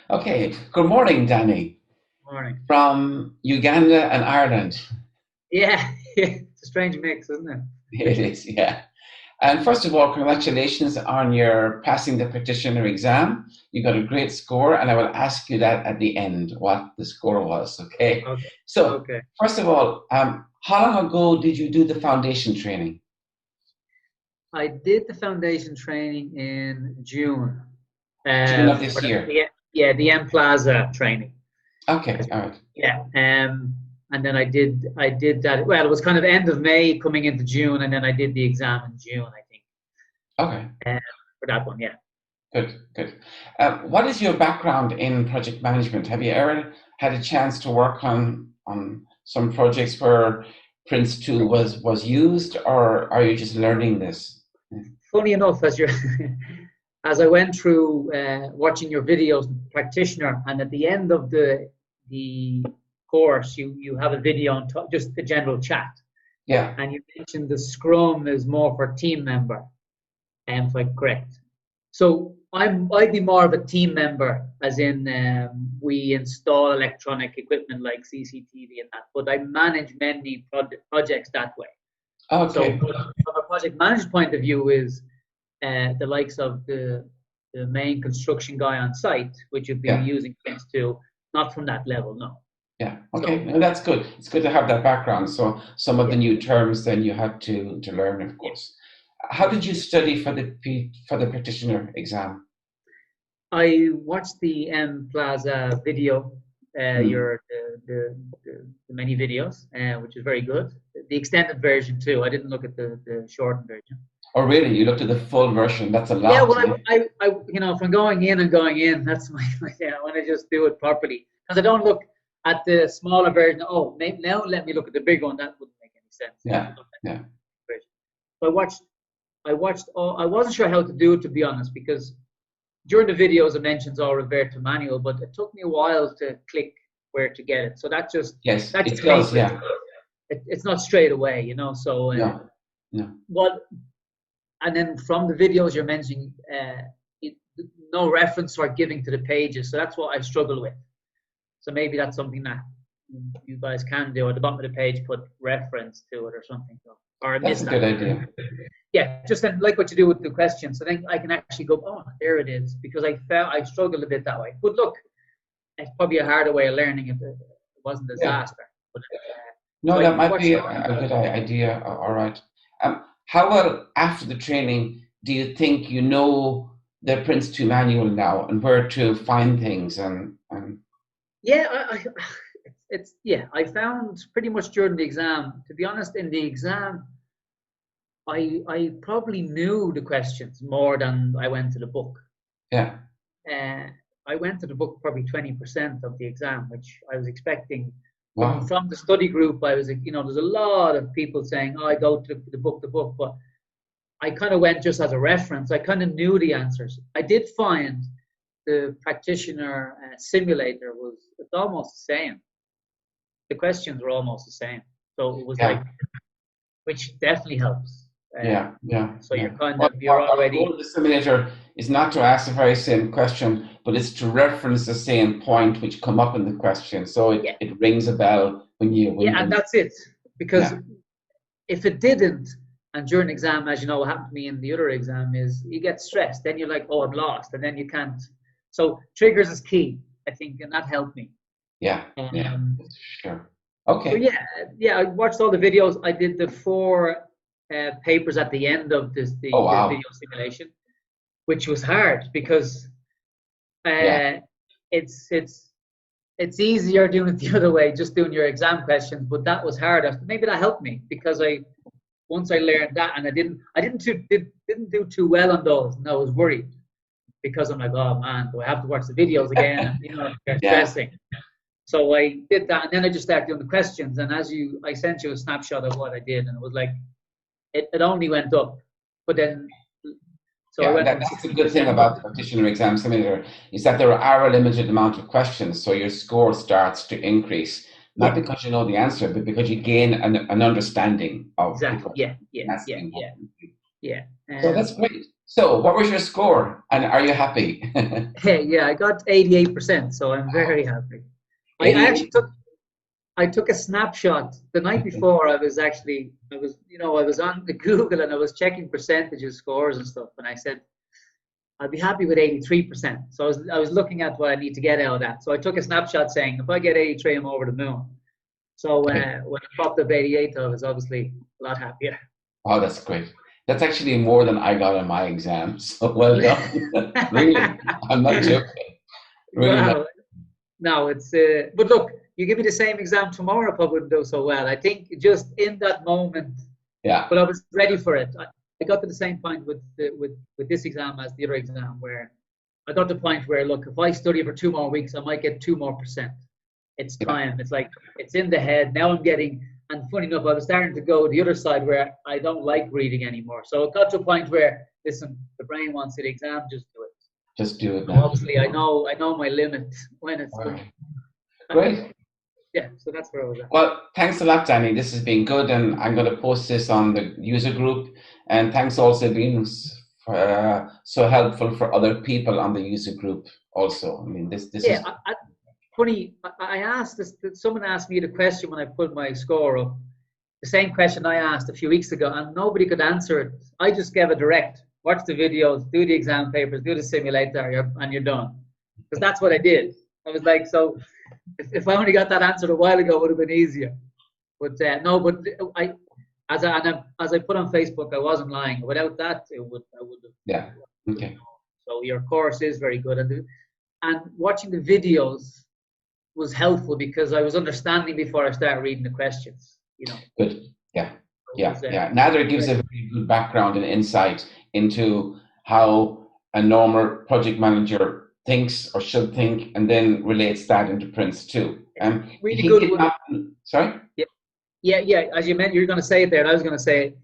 Okay, good morning, Danny, Morning. from Uganda and Ireland. Yeah, it's a strange mix, isn't it? It is, yeah. And first of all, congratulations on your passing the practitioner exam. You got a great score, and I will ask you that at the end, what the score was, okay? Okay. So, Okay. first of all, how long ago did you do the foundation training? I did the foundation training in June. June of For this year. the Mplaza training. Okay, all right. Yeah. And then I did that. Well, it was kind of end of May coming into June, and then I did the exam in June, I think, Okay, uh, for that one. Yeah. good, good. What is your background in project management? Have you ever had a chance to work on some projects where Prince2 was used, or are you just learning this? Funny enough, as I went through watching your videos, practitioner, and at the end of the course, you have a video on just the general chat, Yeah, and you mentioned the Scrum is more for team member, and if I'm correct. So I'd be more of a team member, as in we install electronic equipment like CCTV and that, but I manage many projects that way. So okay, from a project management point of view, is the likes of the main construction guy on site, which would be yeah, using Prince2, not from that level, no. yeah, okay. So No, that's good. It's good to have that background. So some of the yeah, new terms then you had to learn, of yeah, course. How yeah. did you study for for the practitioner exam? I watched the M Plaza video, Hmm. the many videos, which is very good. The extended version too. I didn't look at the shortened version. Oh, really? You looked at the full version. That's a Yeah, lot. well, from going in and going in, that's my I want to just do it properly because I don't look at the smaller version. Oh, maybe now let me look at the big one. That wouldn't make any sense. I Yeah, just looked at yeah. the version. So I watched all. I wasn't sure how to do it, to be honest, because during the videos it mentions all revert to manual, but it took me a while to click where to get it. So Yes, that it just does. makes it, Yeah. it's not straight away, So No, no. what and then from the videos you're mentioning, it, no reference or giving to the pages. So that's what I struggle with. So maybe that's something that you guys can do at the bottom of the page, put reference to it or something. Or I That's missed a that. good idea. Yeah, just then, like what you do with the question. So then I can actually go, oh, there it is, because I felt I struggled a bit that way. But look, it's probably a harder way of learning if it wasn't a Yeah. disaster. But, so No, I that might watched. be a good idea. All right. How well after the training do you think you know the Prince 2 manual now and where to find things and Yeah, yeah. I found pretty much during the exam. To be honest, in the exam, I probably knew the questions more than I went to the book. yeah. Uh, I went to the book probably 20% of the exam, which I was expecting. Coming Wow. from the study group, I was, there's a lot of people saying, "Oh, I go to the book," but I kind of went just as a reference. I kind of knew the answers. I did find the practitioner simulator it's almost the same. The questions were almost the same, so it was Yeah. like, which definitely helps. Yeah. Yeah. So Yeah. you're Our goal already. of the simulator is not to ask the very same question, but it's to reference the same point which come up in the question. So Yeah, it rings a bell when yeah, and when that's it. Because yeah. if it didn't, and during exam, as you know, what happened to me in the other exam is you get stressed. Then you're like, oh, I'm lost, and then you can't. So triggers is key, I think, and that helped me. Yeah. Yeah. Um, Sure. so Okay. yeah, I watched all the videos. I did the four papers at the end of Oh the wow. video simulation, which was hard because Yeah. uh, it's it's it's easier doing it the other way, just doing your exam questions. But that was harder. Maybe that helped me because I once I learned that, and I didn't do too well on those, and I was worried because I'm like, oh man, do I have to watch the videos again? And you're Yeah. stressing. So I did that, and then I just started doing the questions. And I sent you a snapshot of what I did, and it was like it only went up. But then, so I Yeah, went from that's a good thing 60% about up. the practitioner exam simulator is that there are a limited amount of questions, so your score starts to increase, not Yeah, because you know the answer, but because you gain an understanding of the exactly. question. Yeah, yeah, That's the yeah, yeah, important thing. yeah. So that's great. So, what was your score, and are you happy? Hey, yeah, I got 88%, so I'm very happy. I actually 88. took a snapshot the night before. I was on the Google and I was checking percentages, scores and stuff, and I said I'd be happy with 83%. So I was looking at what I need to get out of that. So I took a snapshot saying if I get 83, I'm over the moon. So when I popped up 88, I was obviously a lot happier. Oh, that's great. That's actually more than I got on my exam. So well done. Really, I'm not joking. Really not. Well, no, it's but look, you give me the same exam tomorrow, I probably wouldn't do so well. I think just in that moment, Yeah. but I was ready for it. I got to the same point with this exam as the other exam, where I got to the point where, look, if I study for 2 more weeks, I might get 2 more%. It's time. It's like it's in the head. Now I'm getting, and funny enough, I was starting to go the other side where I don't like reading anymore. So it got to a point where, listen, the brain wants the exam, just do it. Just do it So now. obviously, I know my limit when it's Right. Great. Yeah, so that's where I was at. Well, thanks a lot, Danny. This has been good, and I'm going to post this on the user group. And thanks also being so helpful for other people on the user group. Also, I mean, this is funny. I asked this. Someone asked me the question when I put my score up. The same question I asked a few weeks ago, and nobody could answer it. I just gave a direct: watch the videos, do the exam papers, do the simulator, and you're done. Because that's what I did. I was like, so. If I only got that answer a while ago, it would have been easier. But no, but as I put on Facebook, I wasn't lying. Without that, I would have. Yeah. Okay. So your course is very good, and watching the videos was helpful because I was understanding before I started reading the questions. Good. Yeah. Yeah. Nader gives a very good background and insight into how a normal project manager thinks or should think, and then relates that into PRINCE2. Really good. Sorry? Yeah. As you meant, you're going to say it there, and I was going to say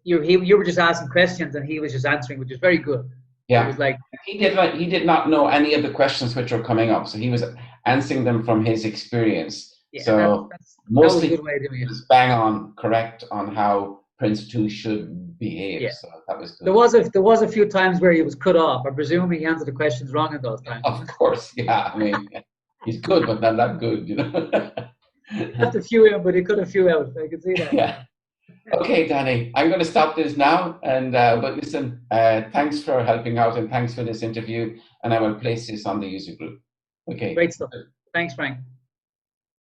you were just asking questions, and he was just answering, which is very good. Yeah. It was like he did not know any of the questions which were coming up, so he was answering them from his experience. Yeah, so that was mostly a good way of doing it. Was bang on correct on how PRINCE2 should behave. Yeah. So that was good. There was a few times where he was cut off. I presume he answered the questions wrong at those times. Of course, yeah. I mean, he's good, but not that good, Not a few in, but he could have few out. I can see that. Yeah. Okay, Danny, I'm going to stop this now. And but listen, thanks for helping out, and thanks for this interview. And I will place this on the user group. Okay. Great stuff. Thanks, Frank.